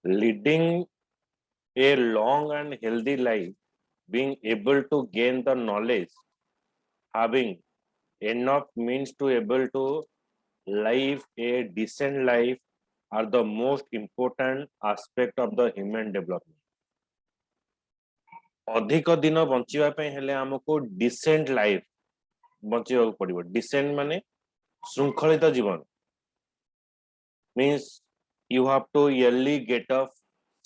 leading a long and healthy life, being able to gain the knowledge, having enough means to able to live a decent life are the most important aspect of the human development. अधिक दिन बंचिबा पई हेले हमको decent life बंचिबा पड़िबो. Decent माने शृंखलित जीवन. Means you have to early get up,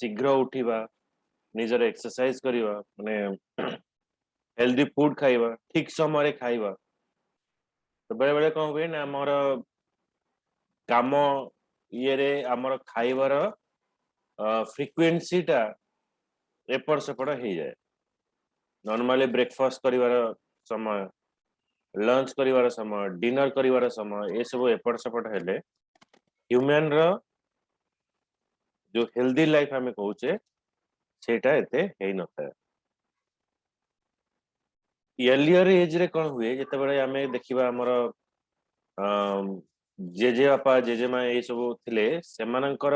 शीघ्र उठिबा, निजर एक्सरसाइज करिबा, माने हेल्दी फूड खाइबा, ठीक समय खाइबा. तो बेले बेले कौन हुए ना हमर काम ये रे हमर खाइबार फ्रीक्वेंसी टा एपट सेपट हो जाए. नॉर्मली ब्रेकफास्ट करिवार समय, लंच करिवार समय, डिनर करिवार समय ये सब एपट सेपट हेले ह्यूमन रो जो हेल्दी लाइफ हमें कहूचे सेटा एते हेई नथा. अर्लियर एज रे कोन हुए जते बेले हमें देखिबा हमर जेजे बापा जेजेमा ये सब थिले सेमानकर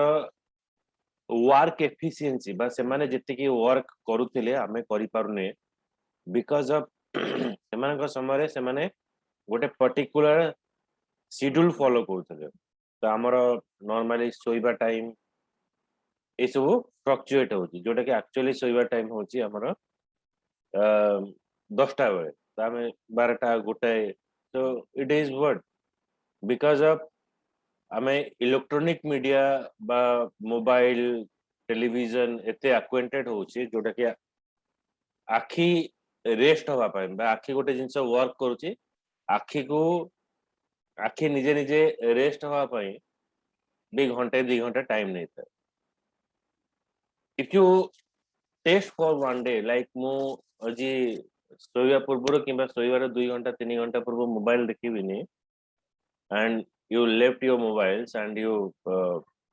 वर्क एफिशिएंसी बा सेमाने जति की वर्क करूथिले हमें करि पारुने बिकॉज ऑफ सेमानकर समय सेमाने गोटे पर्टिकुलर शेड्यूल फॉलो करथले. तो हमर नॉर्मली सोइबा टाइम ये सब फ्लक्चुएट होची जोटा कि एक्चुअली सोइबा टाइम होची हमर 10टा बेले तो हमें 12टा गोटाए. तो it is what because of हमें इलेक्ट्रॉनिक मीडिया बा मोबाइल टेलीविजन एते एक्वेंटेड होची जोटा कि आखी रेस्ट हवा पाए बा आखी गोटे जिंस वर्क करूची आखी को आखी निजे निजे रेस्ट हवा पाए 2 घंटे टाइम नहीं था. If you test for one day like मु अजी सोया पूर्व कि सोयार 2 घंटा 3 घंटा पूर्व mobile देखिबिनी and you left your mobiles and you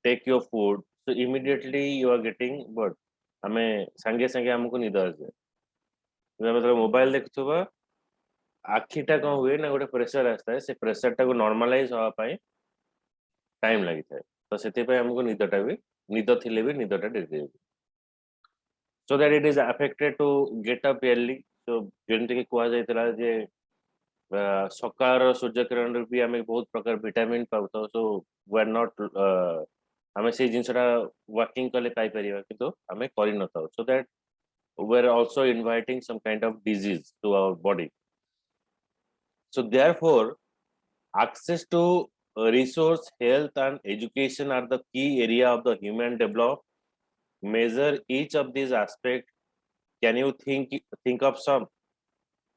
take your food, so immediately you are getting what हमें संगे संगे हमको निद आसे. मतलब मोबाइल देखुवा आखिटा कौन हुए ना गोटे प्रेशर आता है से प्रेशर टा को नॉर्मलाइज हवा पाए टाइम लगी था. तो सेते पे हमको निदटा भी निद थिले भी निदटा dairy so that it is affected to get up early. so जेंति कि कुआ जायतला जे सकार सूर्य किरण भी हमें बहुत प्रकार विटामिन पाउतो. सो वी आर नॉट हमें से जिनसटा वर्किंग कले पाई परिबा किंतु हमें करि नथाउ. So that we are also inviting some kind of disease to our body. So therefore access to resource, health and education are the key area of the human development. Measure each of these aspects. Can you think of some?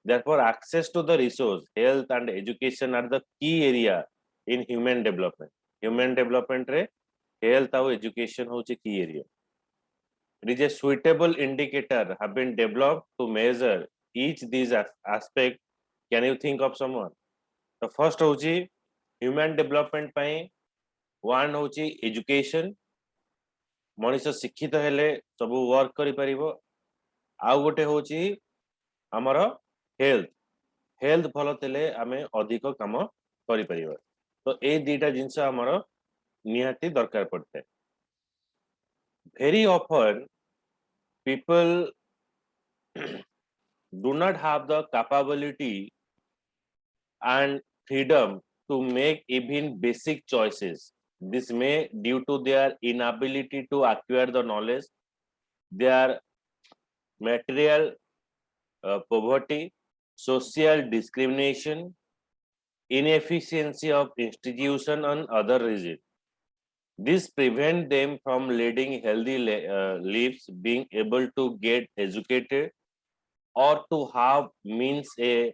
Therefore access to the resource, health and education are the key area in human development. Human development re health and education hoche key area. It is a suitable indicator have been developed to measure each these aspect. Can you think of someone? The first hochi human development pai one hochi education. मनुष्य शिक्षित हेले सब work करि परिबो. आ गोटे होची हमर health. Health भलो तेले आमे अधिक काम करि परिबो. तो ए दीटा जिंस हमर निहाती दरकार पड़ते. very often people do not have the capability and freedom to make even basic choices. This may due to their inability to acquire the knowledge, their material poverty, social discrimination, inefficiency of institution and other reasons. This prevent them from leading healthy lives, being able to get educated or to have means a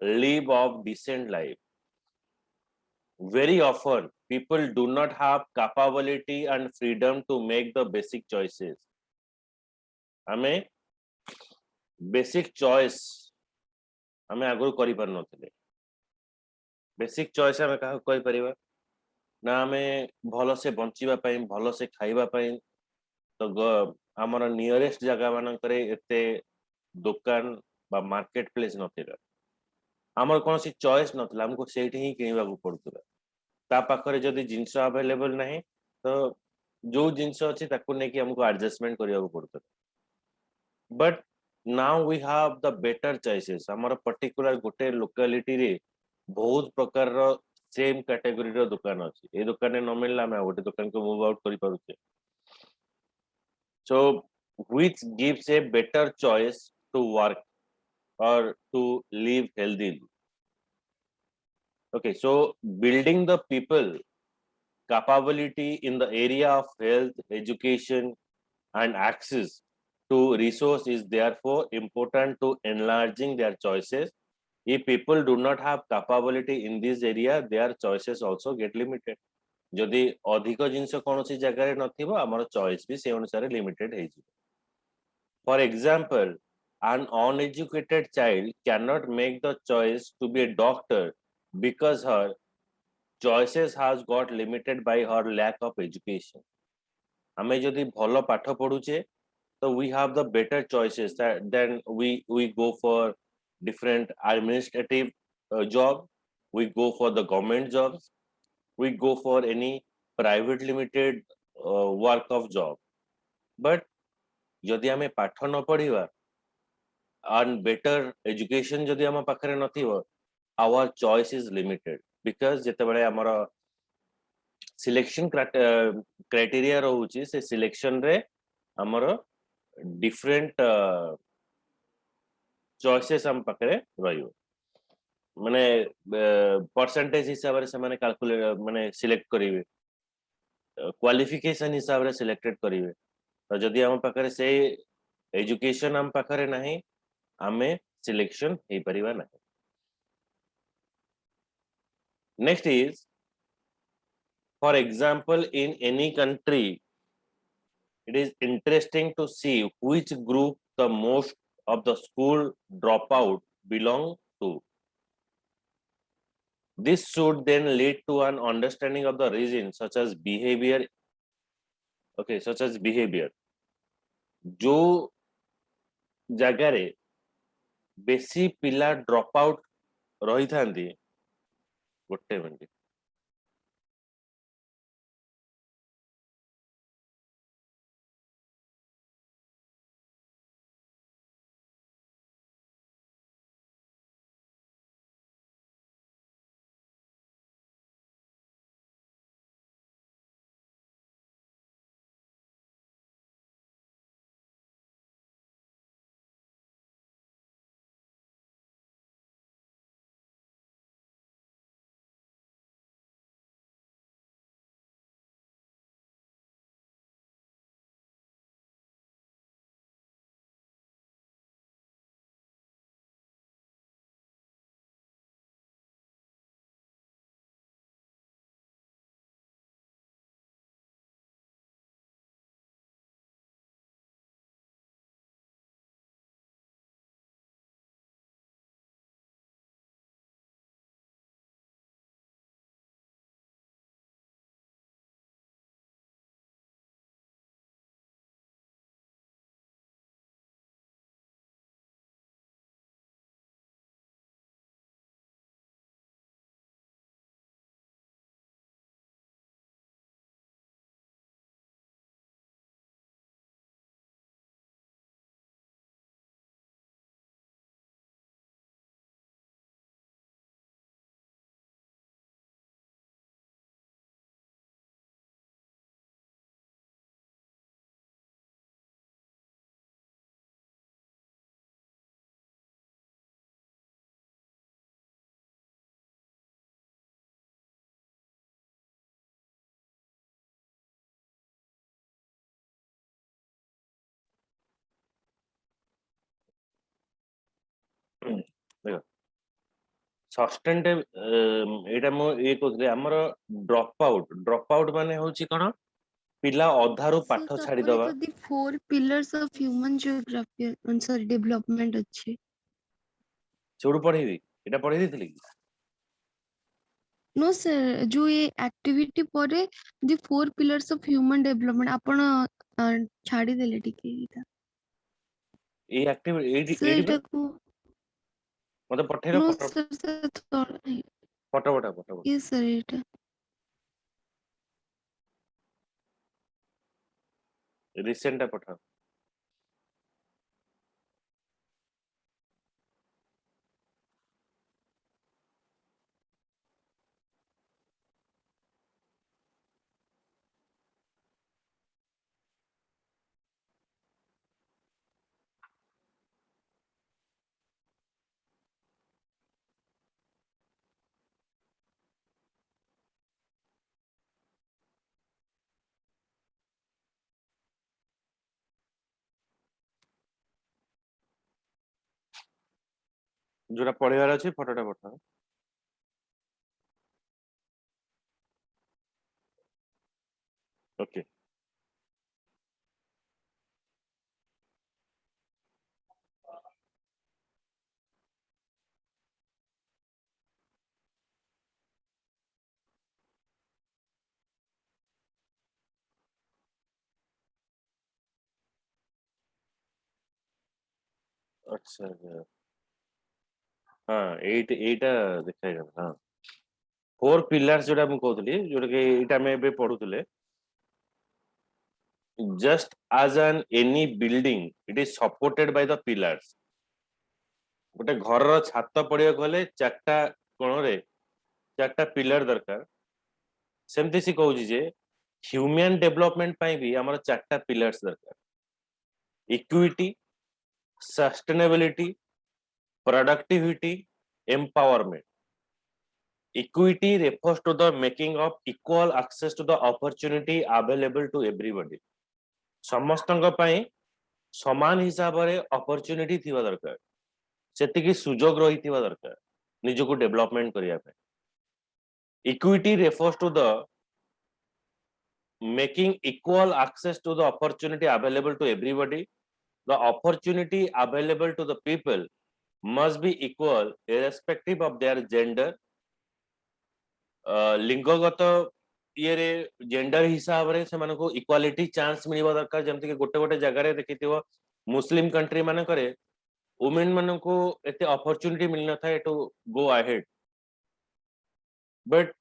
live of decent life. Very often people do not have capability and freedom to make the basic choices. हमें basic choice हमें आगु करि पार नथिले. Basic choice हमें कहा कहि परिबा ना हमें भलो से बंचिबा पई भलो से खाइबा पई. तो हमर नियरेस्ट जगह मान करे एते दुकान बा मार्केट प्लेस नथिला. हमर कोन सी चॉइस नथिला. हमको सेठी ही किनिबा को पड़तला. ता पाखरे जदी जिंस अवेलेबल नहीं तो जो जिंस अछि ताको नै कि हमको एडजस्टमेंट करिया पड़ता but now we have the better choices हमर पर्टिकुलर गोटे लोकालिटी रे बहुत प्रकार रो सेम कैटेगरी रो दुकान अछि ए दुकान ने न मिलला मैं गोटे दुकान को मूव आउट करि पारुछे so which gives a better choice to work or to live healthily okay so building the people capability in the area of health education and access to resource is therefore important to enlarging their choices if people do not have capability in this area their choices also get limited जदि अधिक जिनस कौन सी जगह रे नथिबो हमर choice भी से अनुसार limited हे for example an uneducated child cannot make the choice to be a doctor because her choices has got limited by her lack of education हमें जदि भलो पाठ पढुचे so we have the better choices that then we go for different administrative job we go for the government jobs we go for any private limited work of job but जदि हमें पाठ न पढ़िबा and better education जदि हम पाखरे नथिबो our choice is limited because जेते बळे हमर selection criteria रहउची से सिलेक्शन रे हमर डिफरेंट चॉइसेस हम पाखरे रहियो माने परसेंटेज हिसाब रे से माने कैलकुलेट माने सिलेक्ट करिवे क्वालिफिकेशन हिसाब रे सिलेक्टेड करिवे तो जदि हम पाखरे से एजुकेशन हम पाखरे नहीं हमें सिलेक्शन हे परिबा नहीं next is for example in any country it is interesting to see which group the most of the school dropout belong to this should then lead to an understanding of the reason such as behavior okay such as behavior जो जगह रे बेसी पिला drop out रही थांदी गोटे minute देखो सस्टेनेटिव एटा मो ए कोथले हमर ड्रॉप आउट माने होची कोन पिला अधारु सर पाठ छाडी ताପରେ दबा तो दी 4 pillars of human geography sorry development अच्छे छोडु पढेबी एटा पढे दिथिले कि नो सर जो ये एक्टिविटी परे दी 4 pillars of human development आपण छाडी देले टिके इटा ए एक्टिविटी एडी सर एडी इटा को मते पठेरो नो फोटो सर सर थोड़ा फोटो ये सर इटा रिसेंट पठा जोटा पढ़िबार अछि फोटोटा पठा ओके अच्छा हाँ एटा देखा गला हाँ फोर पिलर्स जोटा मु कहउतली जोटा कि एटा में बे पढुतले just as an any building it is supported by the pillars गोटे घर छात पड़िया गले चारटा कोण रे चारटा पिलर दरकार सेमती सी कहूँ जे ह्यूमन डेवलपमेंट ପାଇଁ भी हमर चारटा पिलर्स दरकार equity sustainability productivity empowerment equity refers to the making of equal access to the opportunity available to everybody समस्तଙ୍କ ପାଇଁ समान हिसाब रे opportunity थिबा दरकार सेतिकी सुजोग रहिथिबा दरकार निजको डेवलपमेंट करिया पे equity refers to the making equal access to the opportunity available to everybody the opportunity available to the people must be equal irrespective of their gender लिंगगत ये रे जेंडर हिसाब रे से मानको इक्वालिटी चांस मिलवा दरकार जेमति कि गोटे गोटे जगह रे देखिथिबो मुस्लिम कंट्री माने करे वुमेन मानको एते अपॉर्चुनिटी मिल न था to go ahead but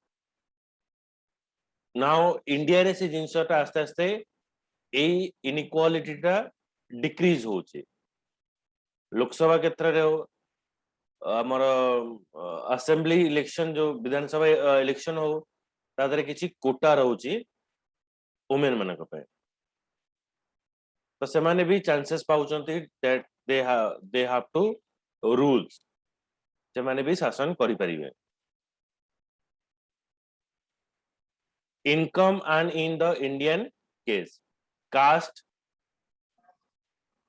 now India रे से जिंसटा आस्ते आस्ते ए इनइक्वालिटी टा डिक्रीज होचे लोकसभा क्षेत्र रे हमर असेंबली इलेक्शन जो विधानसभा इलेक्शन हो तादरे किछि कोटा रहउची वुमेन मानक पे तो सेमाने भी चांसेस पाउचंती that they have to rules सेमाने भी शासन करि परिबे income and in the Indian case caste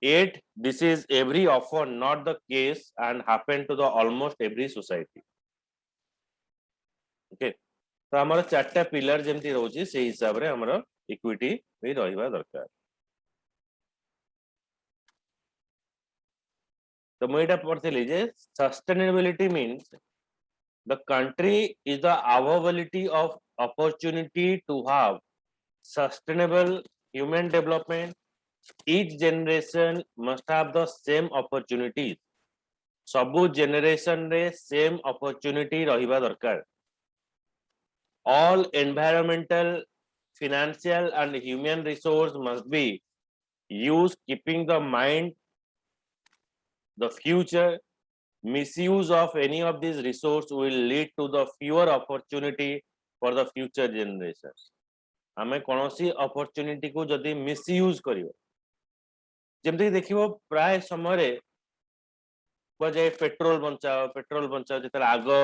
yet this is every often not the case and happen to the almost every society okay तो हमर चारटा पिलर जेमती रहउची से हिसाब रे हमर इक्विटी भी रहिबा दरकार तो मैं एटा पढ़थिली जे sustainability means the country is the availability of opportunity to have sustainable human development each generation must have the same opportunities सबु generation रे same opportunity रहिबा दरकार all environmental financial and human resource must be used keeping the mind the future misuse of any of these resources will lead to the fewer opportunity for the future generations हमें कोनोसी opportunity को जदि misuse करियो जेमति देखिबो प्राय समय रे बजे petrol बंचाओ जेतरा आगो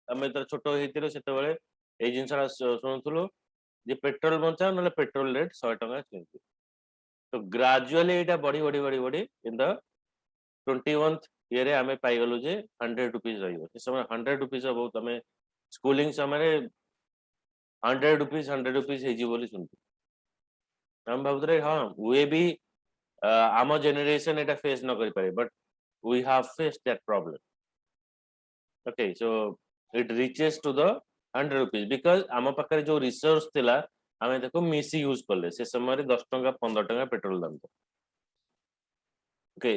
हमें तो छोटो हेतिरो सेते बेले ए जिंसरा सुनथुलो जे पेट्रोल बंचाओ नले पेट्रोल रेट 100 टका किंतु तो ग्रेजुअली एटा बढ़ी इन द 21th ईयर आमे पाई गलु जे 100 रुपीस रहिबो से समय 100 रुपीस बहुत हमें स्कूलिंग समय 100 रुपीस हे जी बोली सुनती हम भाबुतरे हां वे भी आम जनरेशन एटा फेस न करि पारे but we have faced that problem okay so it reaches to the 100 rupees because आम पाखरे जो रिसोर्स थिला आमे देखो मिस यूज करले से समय 10 टका 15 टका पेट्रोल दाम ओके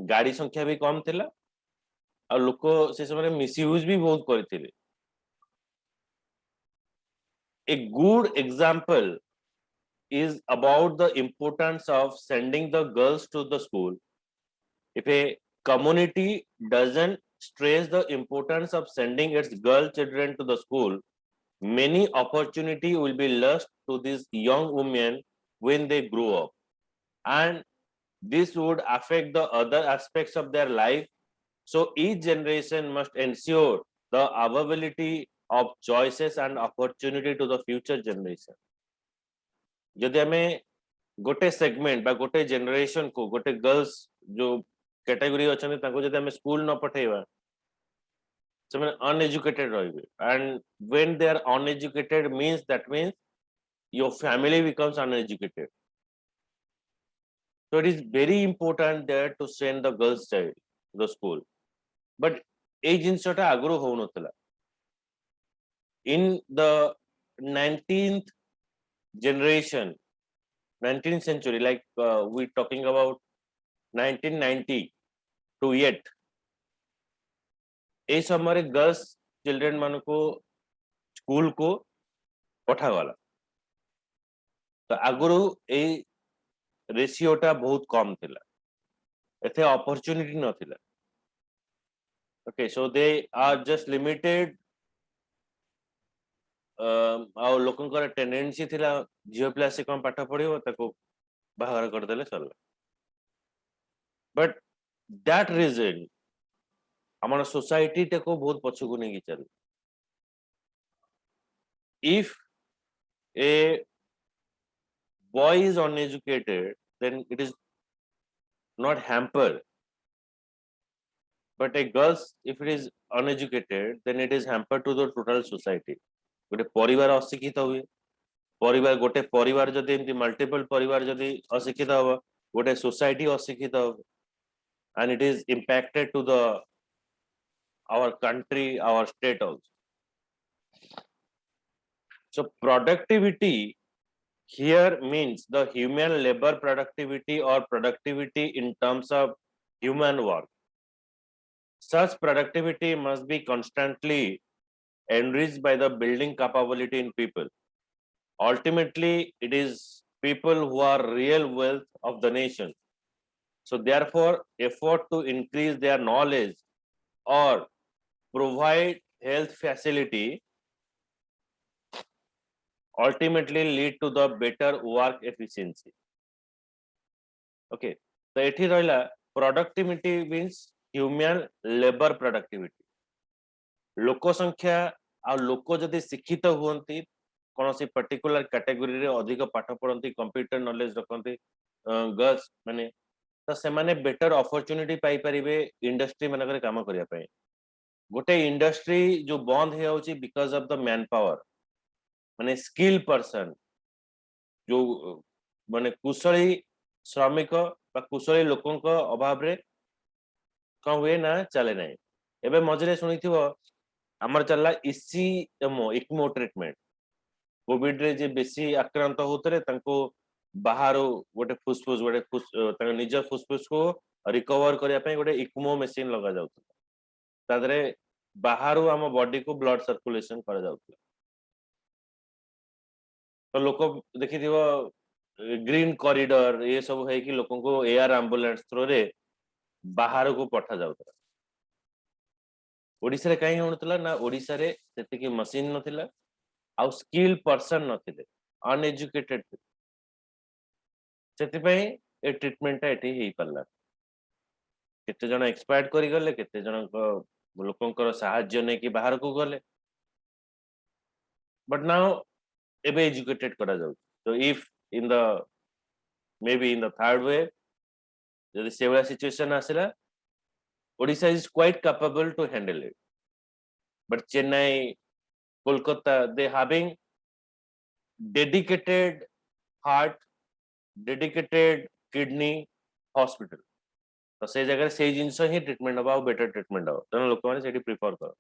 गाड़ी संख्या भी कम थिला आ लोक से समय मिसयूज भी बहुत करथिले a good example is about the importance of sending the girls to the school. If a community doesn't stress the importance of sending its girl children to the school, many opportunity will be lost to these young women when they grow up, and this would affect the other aspects of their life. So each generation must ensure the availability of choices and opportunity to the future generation. जदि आमे गोटे segment बा गोटे generation को गोटे girls जो category अछन ताको जदि आमे स्कूल न पठेबा से माने अनएजुकेटेड रहिबे, and when they are uneducated means that means your family becomes uneducated. So it is very important there to send the girls child to the school. But এই জিনিসটা আগ্রহ হউনতলা. In the 19th generation, 19th century, like we're talking about 1990 to yet, এই সময় girls children मान को school को पठा गला. तो आगुरु ए रेशियोटा बहुत कम थिला, एथे अपॉर्चुनिटी न थिला. Okay, so they are just limited. आ लोकंकर टेंडेंसी थिला झियो पिला से कम पाठ पढिबो ताको बाहर कर देले सरला. बट दैट रीजन हमारा सोसाइटी टेको बहुत पछकु नहीं चल. If a boy is uneducated, then it is not hampered. But a girl, if it is uneducated, then it is hampered to the total society. गोटे परिवार अशिक्षित हुए, परिवार गोटे परिवार जदि एमती मल्टीपल परिवार जदि अशिक्षित हो, गोटे सोसाइटी अशिक्षित हो, and it is impacted to the our country, our state also. So productivity here means the human labor productivity or productivity in terms of human work. Such productivity must be constantly enriched by the building capability in people. Ultimately, it is people who are real wealth of the nation. So therefore, effort to increase their knowledge or provide health facility ultimately lead to the better work efficiency. Okay, so ethi rahila productivity means human labor productivity. लोक संख्या आ लोक जदि शिक्षित हुअंती कौन सी particular category रे अधिक पाठ पढ़ती, कंप्यूटर नॉलेज रखती गर्ल्स माने, तो से माने बेटर अपॉर्चुनिटी पाई परिबे इंडस्ट्री मानकर काम करिया पई. गोटे इंडस्ट्री जो बंद हे होची because of the man power, माने स्किल पर्सन जो माने कुशली श्रमिक बा कुशली लोकंक अभाव रे कौन हुए ना चले नहीं. एबे मझरे सुनिथिबो हमर चलला इसीएमओ इक्मो ट्रीटमेंट. कोविड रे जे बेसी आक्रांत होतरे तांको बाहरो गोटे फुसफुस गोटे तांको निज फुसफुस को रिकवर करिया पई गोटे इक्मो मशीन लगा जाउत. तादरे बाहरो हम बॉडी को ब्लड सर्कुलेशन कर जाउत. तो लोक देखिथिबो ग्रीन कॉरिडोर ये सब है कि लोगों को एयर एम्बुलेंस थ्रू रे बाहर को पठा जाउत. ओडिसा रे काई होनतला ना, ओडिसा रे सेति की मशीन नथिला आ स्किल पर्सन नथिले, अनएजुकेटेड. सेति पई ए ट्रीटमेंट एठी हेई परला. केते जण एक्सपायर्ड करि गले, केते जण लोकंकर सहाय्य नै कि बाहर को गले. बट नाउ एबे एजुकेटेड करा जाउ. तो if in the maybe in the third wave जदि सेवला सिचुएशन आसिला, Odisha is quite capable to handle it. But Chennai, Kolkata, they having dedicated heart, dedicated kidney hospital. तो से जगह से जिनस ही ट्रीटमेंट हबा, बेटर ट्रीटमेंट हबा. तेना लोक माने सेठी प्रिफर कर.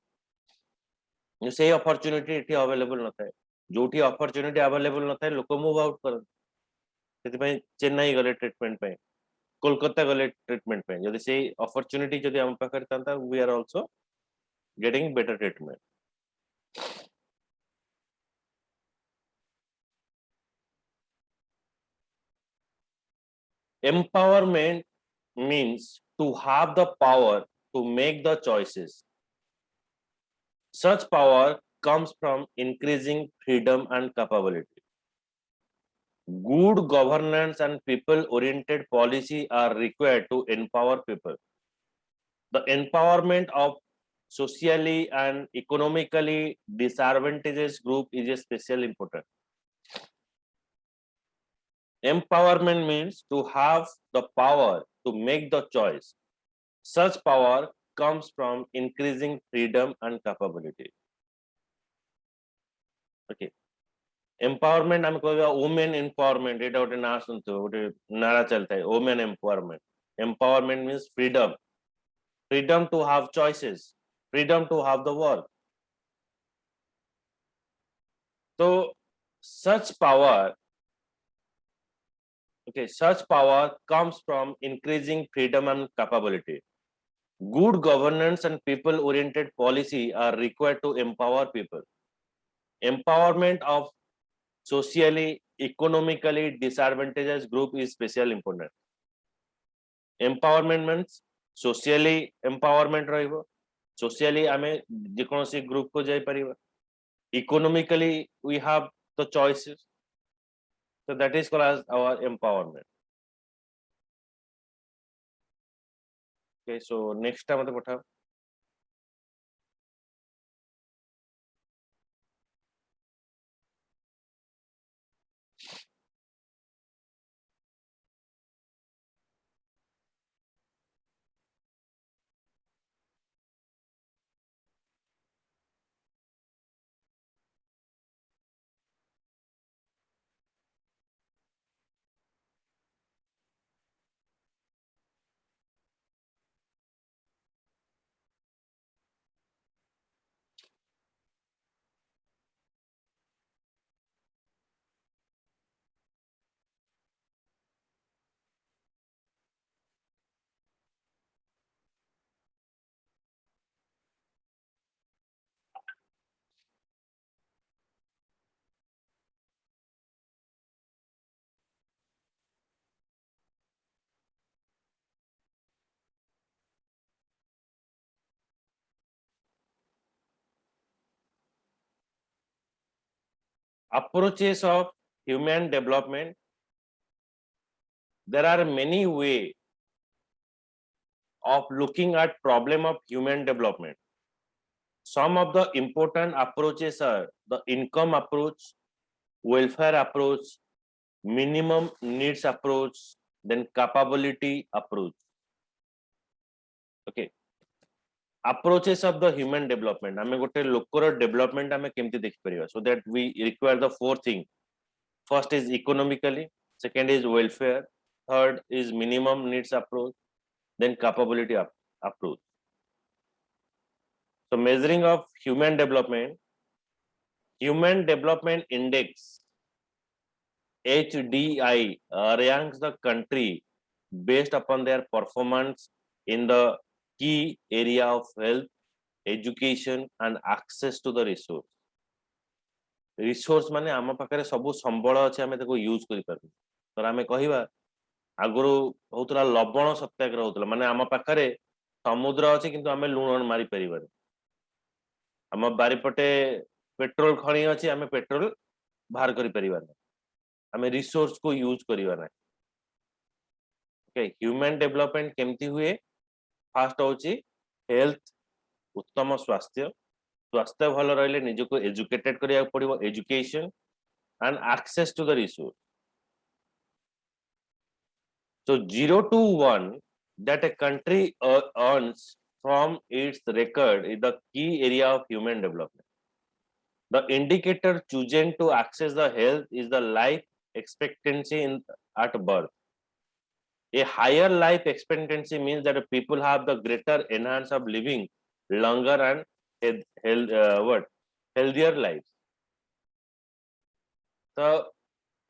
से अपॉर्चुनिटी एठी अवेलेबल न थाए. जोठी अपॉर्चुनिटी अवेलेबल न थाए लोक मूव आउट करन. सेति पई चेन्नई गले ट्रीटमेंट पे, कोलकाता गले ट्रीटमेंट पे. जदि से अपॉर्चुनिटी जदि हम पाखर तांता, we are also getting better treatment. Empowerment means to have the power to make the choices. Such power comes from increasing freedom and capability. Good governance and people-oriented policy are required to empower people. The empowerment of socially and economically disadvantaged group is especially important. Empowerment means to have the power to make the choice. Such power comes from increasing freedom and capability. Okay. Empowerment आम कहबा women empowerment एटा गोटे ना सुनथो गोटे नारा चलता है women empowerment. Empowerment means freedom. Freedom to have choices. Freedom to have the work. So such power, okay, such power comes from increasing freedom and capability. Good governance and people-oriented policy are required to empower people. Empowerment of socially, economically disadvantaged group is especially important. Empowerment means socially empowerment रहिबो. Socially आमे जेकोनोसी group को जाई परिबा. Economically we have the choices. So that is called as our empowerment. Okay, so next time मते पठाओ. Approaches of human development. There are many ways of looking at problem of human development. Some of the important approaches are the income approach, welfare approach, minimum needs approach, then capability approach. Okay. Approaches of the human development. आमे गोटे लोकर development आमे केमती देखि परिबा. So that we require the four things. First is economically, second is welfare, third is minimum needs approach, then capability approach. So measuring of human development index HDI ranks the country based upon their performance in the key area of health, education and access to the resource. Resource माने आम पाखरे सबु संबल अछि आमे ताको use करि पारबे. तर आमे कहिबा आगुरु होतला लवण सत्याग्रह होतला माने आम पाखरे समुद्र अछि किंतु आमे लुण मारी परिबार. आम बारिपटे पेट्रोल खणी अछि आमे पेट्रोल बाहर करि परिबार. आमे रिसोर्स को यूज करिवा ना. ओके, ह्यूमन डेवलपमेंट केमती हुए. फर्स्ट होची हेल्थ, उत्तम स्वास्थ्य. स्वास्थ्य भल रहले निजको एजुकेटेड करिया पड़िबो. Education and access to the resource. So 0 to 1 that a country earns from its record is the key area of human development. The indicator chosen to access the health is the life expectancy at birth. A higher life expectancy means that people have the greater enhance of living longer and healthier lives. So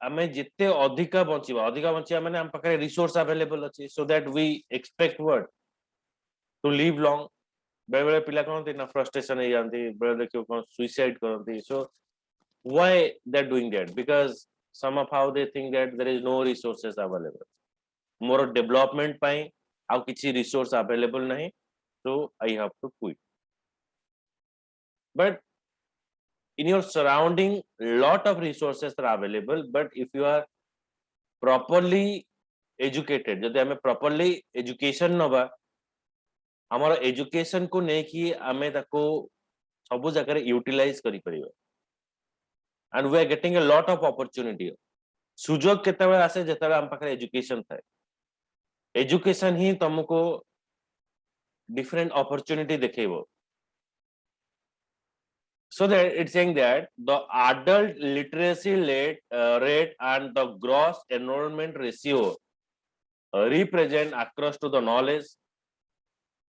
आमे जिते अधिका बंचिबा माने हम पाखरे resource available अछि. So that we expect what to live long. बेले बेले पिला कोन ना फ्रस्ट्रेशन हे जानती, बेले देखियो कोन सुसाइड करती. So why they are doing that? Because some of how they think that there is no resources available. मोर डेवलपमेंट पाई आउ किछि रिसोर्स अवेलेबल नहीं, so I have to quit. But in your surrounding, lot of resources are available, but if you are properly educated, जदि हमें properly education नबा, हमारा education को नहीं कि हमें ताको सबु जगह utilize करी परिबा, and we are getting a lot of opportunity. सुजोग केतेबेले आसे जेतेबेले हम पाखरे education थाए, education ही तुमको different opportunity देखेबो. So that it's saying that the adult literacy rate and the gross enrollment ratio represent across to the knowledge,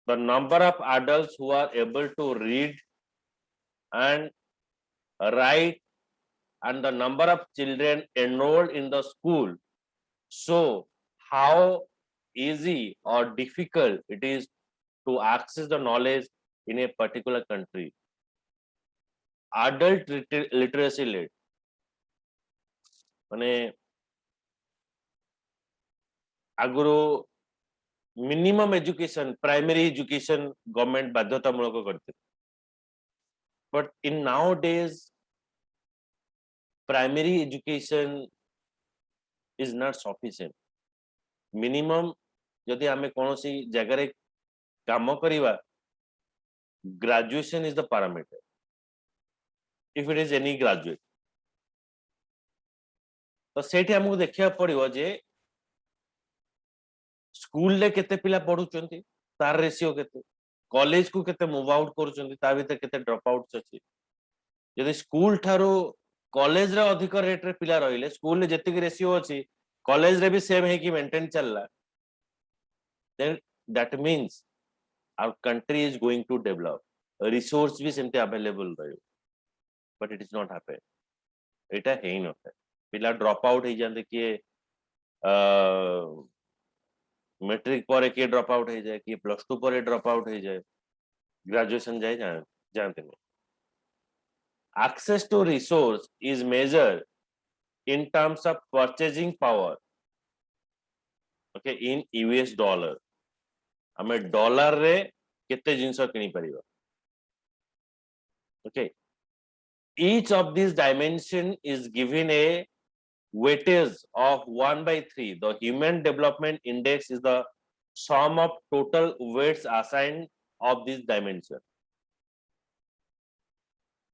the number of adults who are able to read and write, and the number of children enrolled in the school. So how easy or difficult it is to access the knowledge in a particular country. Adult literacy rate माने आगुरो minimum education primary education government बाध्यतामूलक करते, but in nowadays primary education is not sufficient. Minimum जदि आमे कोनोसी जगह रे काम करिवा, graduation is the parameter. If it is any graduate, तो सेठी हमको देखिया पड़िबो जे स्कूल ले केते पिला पढुचंती, तार रेशियो केते, कॉलेज को केते मूव आउट करूचंती, ता भीतर केते ड्रॉप आउट्स अछि. यदि स्कूल ठारो कॉलेज रे अधिक रेट रे पिला रहिले, स्कूल ले जेतिक रेशियो अछि कॉलेज रे भी सेम है कि मेंटेन चलला, then that means our country is going to develop. Resource भी सेमते अवेलेबल रहे, but it is not happen. एटा है ही नथा. पिला ड्रॉप आउट हो जानते कि मैट्रिक पर के ड्रॉप आउट हो जाए, कि प्लस 2 पर ड्रॉप आउट हो जाए, ग्रेजुएशन जाए जानते नहीं. Access to resource is measured in terms of purchasing power, okay, in US dollar. हमें डॉलर रे केते जिंस किनी परिबा, okay. Each of these dimension is given a weightage of 1/3. The Human Development Index is the sum of total weights assigned of this dimension.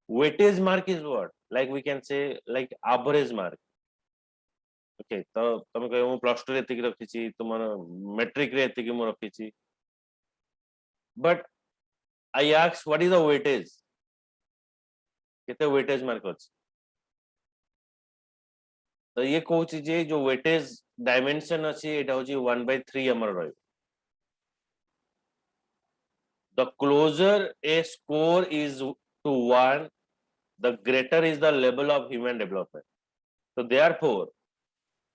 Weightage mark is what? Like we can say like average mark. Okay, तो तुम कहो मु plus 2 रे एतिक रखिछि, तुमर matric रे एतिक मु रखिछि. But I ask what is the weightage? केते weightage mark अछि? तो ये कहूछि जे जो weightage dimension अछि एटा होछि 1/3 हमर रहि. The closer a score is to 1, the greater is the level of human development. So therefore,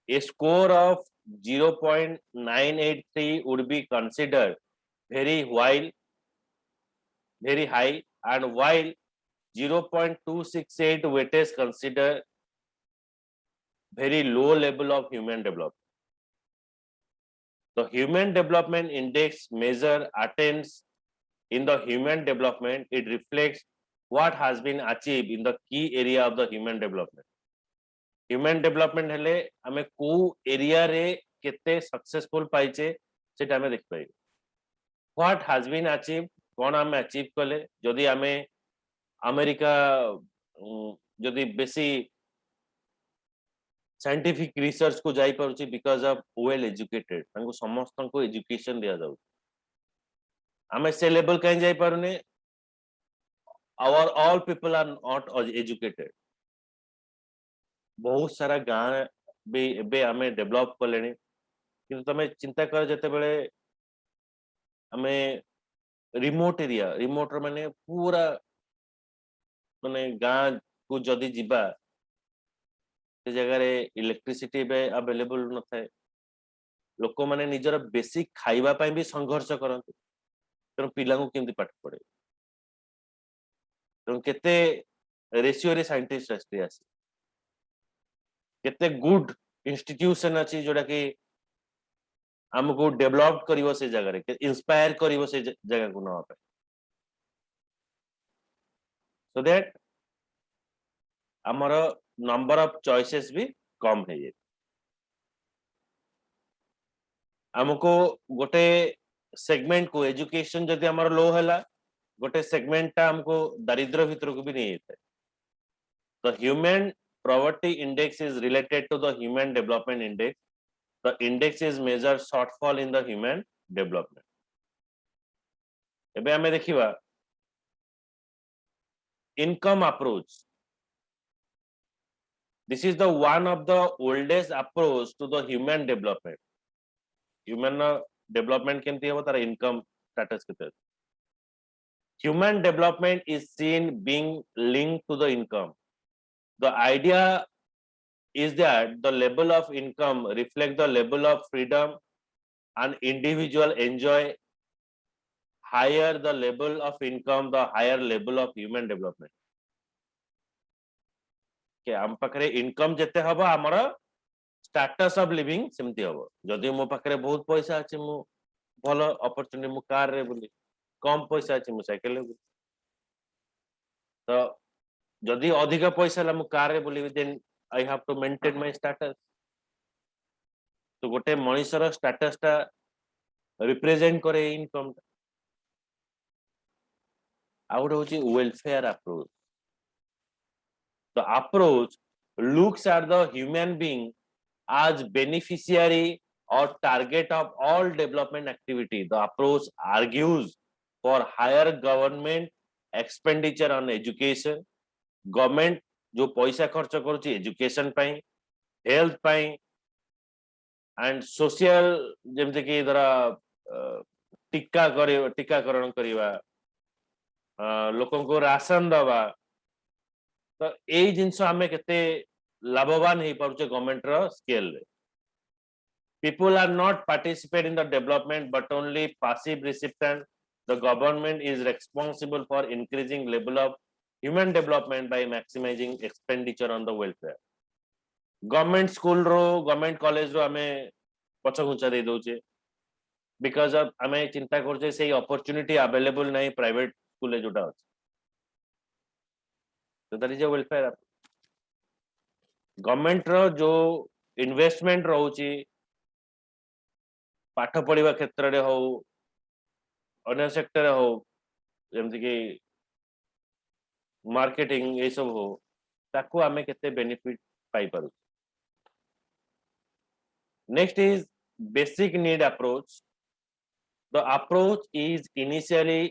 a score of 0.983 would be considered very high, and while 0.268 weightage considered very low level of human development. The Human Development Index measure attains in the human development. It reflects what has been achieved in the key area of the human development. Human development हेले हमें को area रे केते successful पाइचे सेटा हमें देख पाइबे. What has been achieved, कोन हमें अचीव कले, जदि हमें अमेरिका जदि बेसी साइंटिफिक रिसर्च को जाई परुची बिकॉज ऑफ वेल एजुकेटेड, तांको समस्त को एजुकेशन दिया जाउ. हमें से लेवल कहीं जाई पारुने, our all people are not educated. बहुत सारा गाँ भी एबे हमें डेवलप कलेनी, किंतु तमे चिंता कर जते बेले हमें रिमोट एरिया, रिमोट माने पूरा माने गाँ को जदि जिबा से जगह रे इलेक्ट्रिसिटी बे अवेलेबल न थाए, लोक माने निजर बेसिक खाइबा पई भी संघर्ष करंतु, तर पिला को केमति पाठ पढे, तर केते रेशियो रे साइंटिस्ट आसी आसी, केते गुड इंस्टीट्यूशन अछि जोडा कि हमको डेवलप करिवो से जगह रे इंस्पायर करिवो से जगह को नवा पे सो दैट हमर नंबर ऑफ चॉइसेस भी कम है ये हमको गोटे सेगमेंट को एजुकेशन जदि हमर लो हैला गोटे सेगमेंट ता हमको दारिद्र्य भीतर को भी नहीं है the human poverty index is related to the human development index the index is measure shortfall in the human development एबे हमें देखिबा income approach this is the one of the oldest approach to the human development human development केमती हो तार income status केते human development is seen being linked to the income the idea is that the level of income reflect the level of freedom an individual enjoy higher the level of income the higher level of human development के हम पाखरे income जते हबो हमर status of living सेमती हबो जदि मो पाखरे बहुत पैसा अछि मु भलो अपॉर्चुनिटी मु कार रे बोली कम पैसा अछि मु साइकिल रे तो जदि अधिक पैसा ला मु कार रे बोली then I have to maintain my status तो गोटे मनीषर स्टेटस ता रिप्रेजेंट करे इनकम आउट होची welfare approach the approach looks at the human being as beneficiary or target of all development activity the approach argues for higher government expenditure on education government जो पैसा खर्च करूची education पाई health पाई and social जेमते कि धरा टीकाकरण करिवा लोकन को राशन दवा तो ए जिंस हमें केते लाभवान हे पारुचे गवर्नमेंट रो स्केल रे people are not participate in the development but only passive recipient the government is responsible for increasing level of human development by maximizing expenditure on the welfare government school रो government college रो हमें पछघुंचा दे दोचे because of हमें चिंता करछे से opportunity available नहीं private school ले जोटा अछि तो that is a welfare government रो जो इन्वेस्टमेंट रहउची पाठ पढ़िबा क्षेत्र रे हो अन्य सेक्टर हो जेमति कि मार्केटिंग ए सब हो ताको हमें केते बेनिफिट पाई पारु next is basic need approach the approach is initially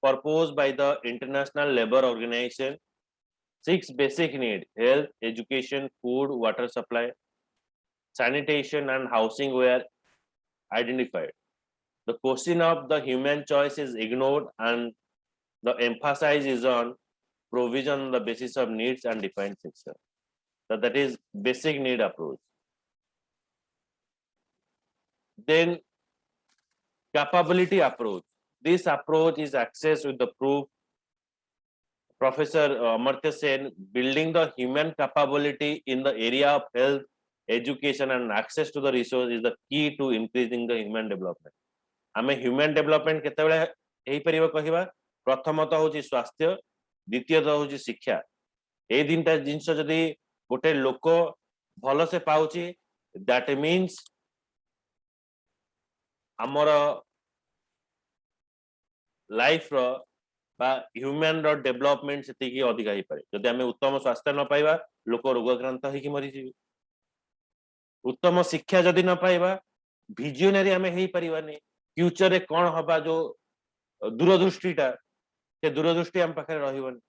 proposed by the international labor organization six basic need health education food water supply sanitation and housing were identified the question of the human choice is ignored and the emphasis is on provision on the basis of needs and defined system so that is basic need approach then capability approach this approach is accessed with the proof professor Amartya Sen building the human capability in the area of health education and access to the resource is the key to increasing the human development आमे human development केते बेले एही परिबा कहिबा प्रथमतः होची स्वास्थ्य द्वितीयतः होची शिक्षा ए दिनटा जिंस जदी गोटे लोक भलो से पाउची दैट मीन्स हमर लाइफ रो बा ह्यूमन रो डेवलपमेंट सेति की अधिक ही पारे जदी हमें उत्तम स्वास्थ्य न पाइबा लोक रोगक्रांत होई की मरि जीवी उत्तम शिक्षा जदी न पाइबा विजनरी हमें हेई परिबानी फ्यूचर रे कोन हबा जो दूरदृष्टिटा से दूरदृष्टि हम पाखरे रहिबन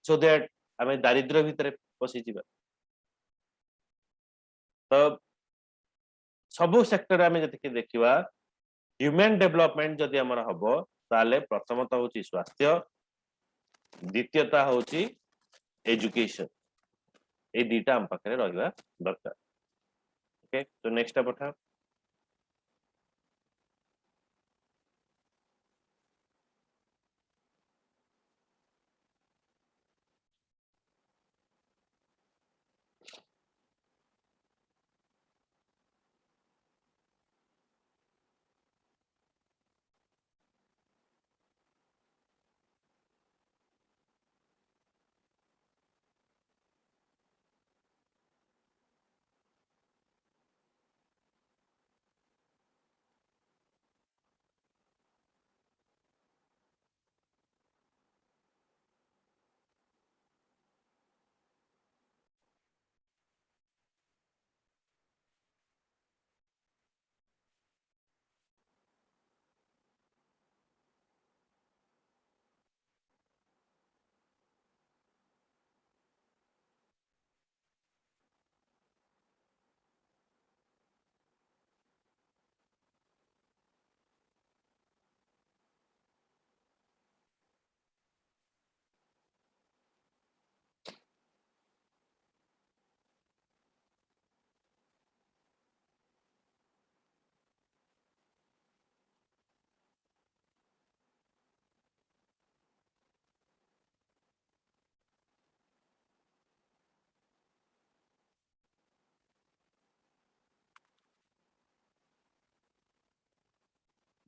सो दैट हमें दारिद्र्य भितरे पसी जीवा तो सब सेक्टर हमें जति देखिबा ह्यूमन डेवलपमेंट जदी हमर हबो ताले प्रथमतः होची स्वास्थ्य द्वितीयता होची एजुकेशन ए दीटा हम पाखरे रहिबा दरकार ओके तो नेक्स्ट पठा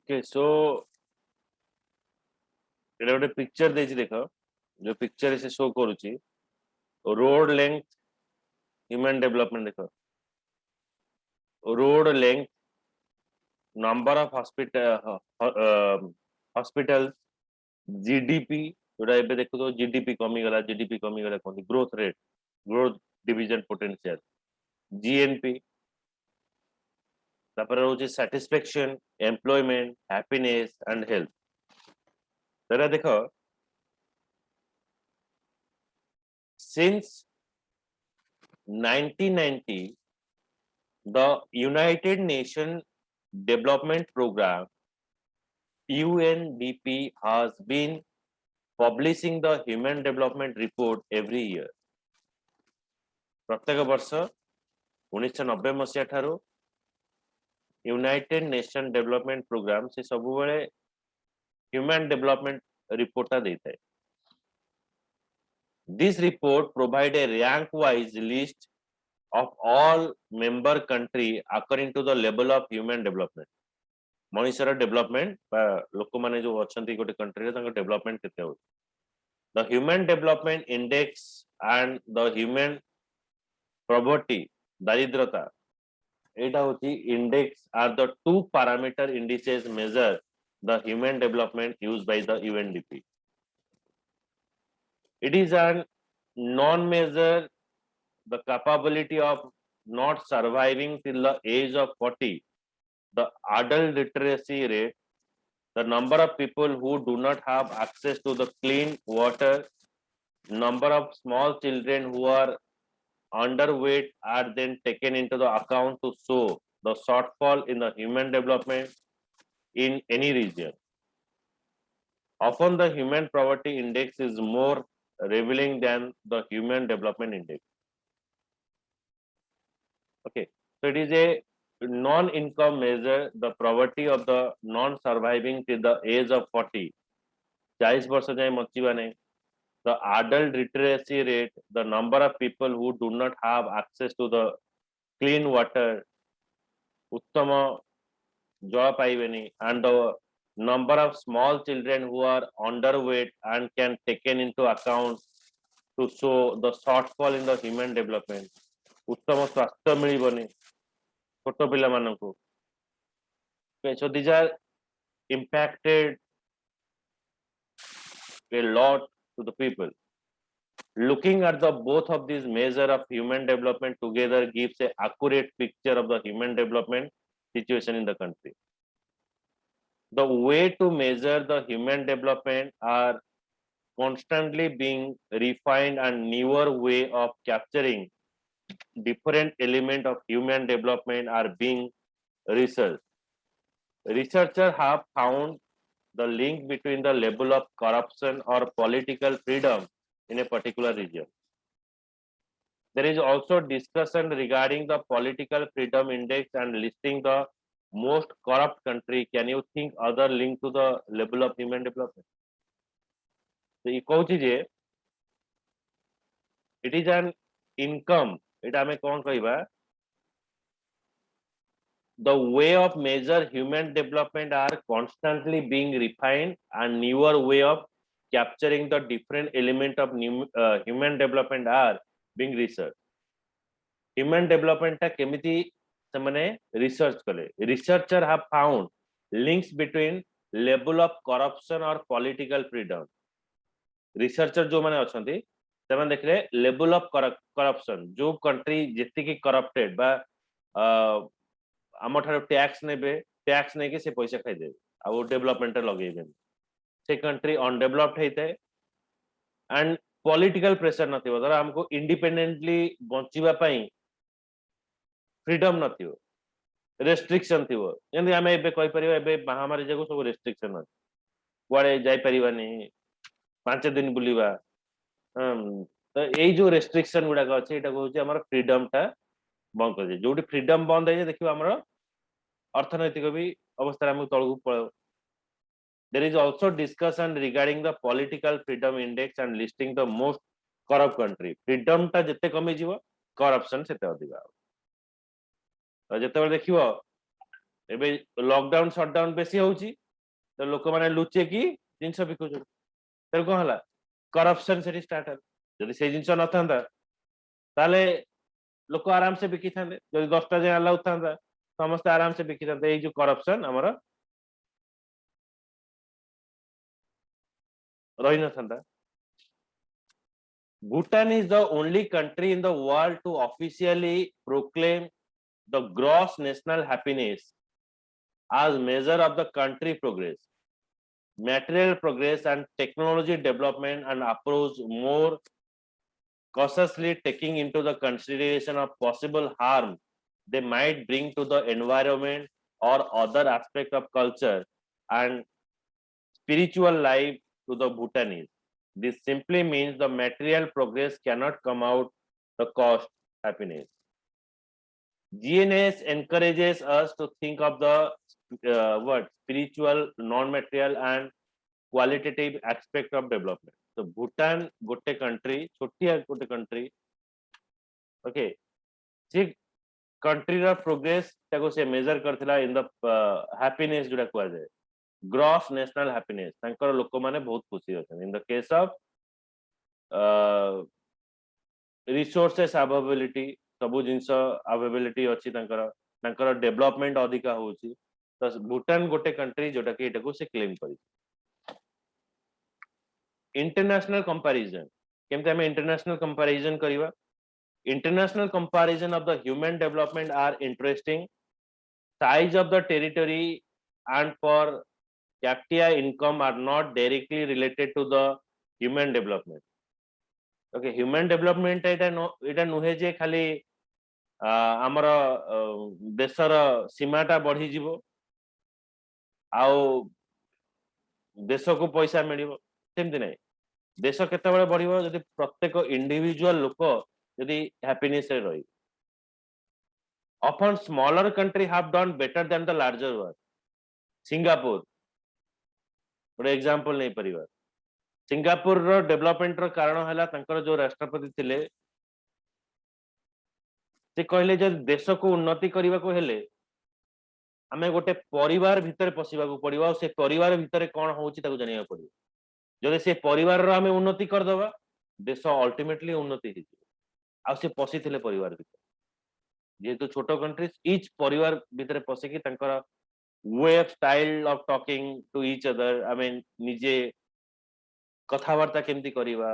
ओके सो एटा गोटे पिक्चर देछि देखो जो पिक्चर से शो करूची रोड लेंथ ह्यूमन डेवलपमेंट देखो road length number of hospital GDP जोड़ा एबे देखो तो जीडीपी कमी गला कोन growth rate growth division potential GNP तापर होची satisfaction employment happiness and health तेरा देखो since 1990 the United Nations Development Program UNDP has been publishing the Human Development Report every year. प्रत्येक वर्ष 1990 मसीहा ठारू यूनाइटेड नेशन डेवलपमेंट प्रोग्राम से सब बेले ह्यूमन डेवलपमेंट रिपोर्ट देता है. This report provide a rank wise list of all member country according to the level of human development. मनुष्यर डेवलपमेंट लोक माने जो अछंती गोटे कंट्री रे डेवलपमेंट केते हो. The human development index and the human poverty दारिद्रता एटा होची index are the two parameter indices measure the human development used by the UNDP. It is an non-measure the capability of not surviving till the age of 40, the adult literacy rate, the number of people who do not have access to the clean water, number of small children who are underweight are then taken into the account to show the shortfall in the human development in any region. Often the human poverty index is more revealing than the human development index. Okay, so it is a non-income measure, the poverty of the non-surviving till the age of 40. 40 वर्ष जाए मचिबा नहीं. The adult literacy rate, the number of people who do not have access to the clean water, उत्तम जल पाइबेनी, and the number of small children who are underweight and can taken into account to show the shortfall in the human development. उत्तम स्वास्थ्य मिलिबनी छोट पिला मानकू. So these are impacted a lot to the people. Looking at the both of these measure of human development together gives a accurate picture of the human development situation in the country. The way to measure the human development are constantly being refined and newer way of capturing different element of human development are being researched. Researchers have found the link between the level of corruption or political freedom in a particular region. There is also discussion regarding the political freedom index and listing the most corrupt country. Can you think other link to the level of human development? So ये कहूची जे it is an income. एटा हमें कौन कहबा? The way of measure human development are constantly being refined and newer way of capturing the different element of human development are being researched. Human development ta kemiti samane research kale. Researcher have found links between level of corruption or political freedom. Researcher जो माने अछंती ସେମାନେ देखले level of corruption जो country जेतिकी corrupted बा आम ठार tax नेबे tax नहीं कि से पैसा खाई देबे आ डेवलपमेंट लगेबे से कंट्री अनडेवलप्ड होते एंड पॉलिटिकल प्रेशर नथिबो धर हमको इंडिपेंडेंटली बंचिबा पई फ्रीडम नथिबो रेस्ट्रिक्शन थिबो जेंति हमें एबे कहि परिबा एबे महामारी जगो सब रेस्ट्रिक्शन अछि कुआडे जाई परिबानी 5 दिन बुलिबा तो एई जो रेस्ट्रिक्शन गुडा अछि एटा कहउछि हमर फ्रीडम टा बंद कर दे जोटी फ्रीडम बंद है देखिबा हमर अर्थनैतिक भी अवस्था हम तळगु पळ. There is also discussion regarding the political freedom index and listing the most corrupt country. Freedom ता जते कमी जीवो corruption सेते अधिका. जेते बेले देखिबो एबे लॉकडाउन शटडाउन बेसी होउची तो लोक माने लुचे की जिंस बिकुछ तो कोन हला करप्शन से स्टार्ट हल जदि से जिंस नथांदा ताले लोक आराम से बिकी थांदे जदि 10टा जे अलाउ थांदा समस्त आराम से बिकी थांदे ए जो करप्शन हमर रही न थांदा Bhutan is the only country in the world to officially proclaim the gross national happiness as measure of the country progress, material progress and technology development and approach more cautiously taking into the consideration of possible harm they might bring to the environment or other aspect of culture and spiritual life to the Bhutanese. This simply means the material progress cannot come out the cost happiness. GNS encourages us to think of the what spiritual, non-material, and qualitative aspect of development. So Bhutan, gote country, छोटिया gote country, okay. से country रा progress ताको से measure करथिला in the happiness जोड़ा कुआ जाए. Gross national happiness. तांकर लोक माने बहुत खुशी होते. In the case of resources availability, सबु जिंस availability अच्छी तांकर development अधिका होची. तो भूटान गोटे country जोटा कि एटाको से claim करी. International comparison. केमते हमें international comparison करिवा. International comparison of the human development are interesting. Size of the territory and for capita income are not directly related to the human development. Okay, human development এটা নুহে যে খালি ଆମର ଦେଶର ସୀମାଟା ବଢିଯିବ ଆଉ ଦେଶକୁ ପଇସା ମିଳିବ ସେମିତି ନାହିଁ ଦେଶ କେତେବେଳେ ବଢିବ ଯଦି ପ୍ରତ୍ୟେକ ଇଣ୍ଡିଭିଜୁଆଲ ଲୋକ ଯଦି ହ୍ୟାପିନେସ ରେ ରହିବେ often smaller country have done better than the larger one. Singapore ଗୋଟେ एग्जांपल नहीं परिवा सिंगापुर रो डेवलपमेंट रो कारण हला तांकर जो राष्ट्रपति थिले से कहले जे देश को उन्नति करबा को हेले आमे गोटे परिवार भितर पसिबा को पड़िबा से परिवार भितर कोन होउची ताको जानिया पड़िबो जदि से परिवार रो आमे उन्नति कर दबा देश अल्टीमेटली उन्नति हिजो आ से पसी थिले परिवार भितर जेहेतु छोट कंट्रीज इच परिवार भितर पसे कि तांकर way of style of talking to each other I mean निजे कथावार्ता केमती करिवा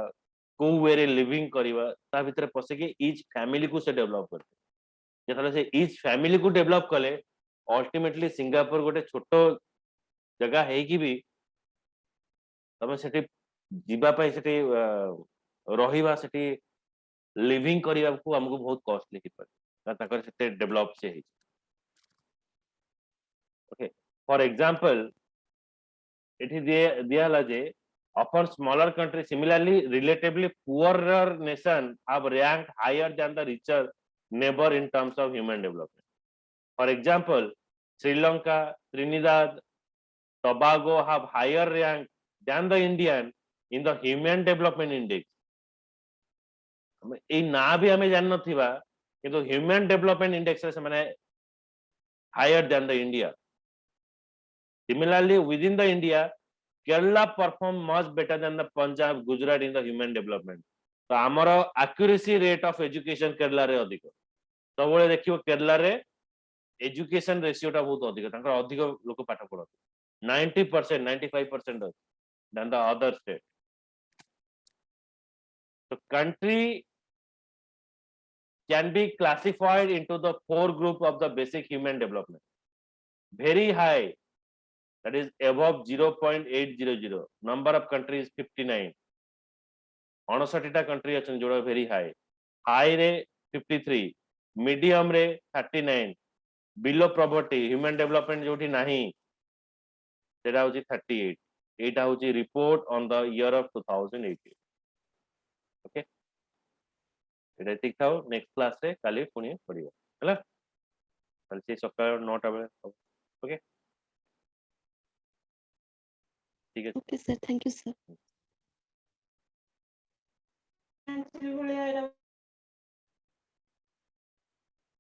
को वे रे लिविंग करिवा ता भितर पसे कि इच फैमिली को से डेवलप करते जेतले से इच फैमिली को डेवलप कले अल्टीमेटली सिंगापुर गोटे छोट जगह है कि भी तमे सेठी जीवा पई सेठी रहिबा सेठी लिविंग करिवा को हमको बहुत कॉस्टली कि पड़े ताकर सेते डेवलप से है okay for example it is दिया ला जे often smaller countries similarly relatively poorer nation have ranked higher than the richer neighbor in terms of human development for example Sri Lanka Trinidad Tobago have higher rank than the Indian in the human development index ए ना भी हमें जान नथिबा किंतु human development index रे माने higher than the India similarly within the India Kerala perform much better than the Punjab Gujarat in the human development तो हमरो accuracy rate of education Kerala रे अधिक तो बोले देखियो केरला रे एजुकेशन रेशियो टा बहुत अधिक तांकर अधिक लोक पाठ पढत 90% 95% than the other state so country can be classified into the four group of the basic human development very high that is above 0.800 number of countries 59 अणसठीटा country अच्छा जोड़ा वेरी हाई रे 53 मीडियम रे 39 बिलो प्रॉपर्टी ह्यूमन डेवलपमेंट जोठी नाही सेटा होची 38 एटा होची report on the year of 2018 okay एटा ठीक थाओ next class रे काली पुणी पढिबो हला काली से सकाळ 9टा बेले ओके ठीक है okay sir thank you sir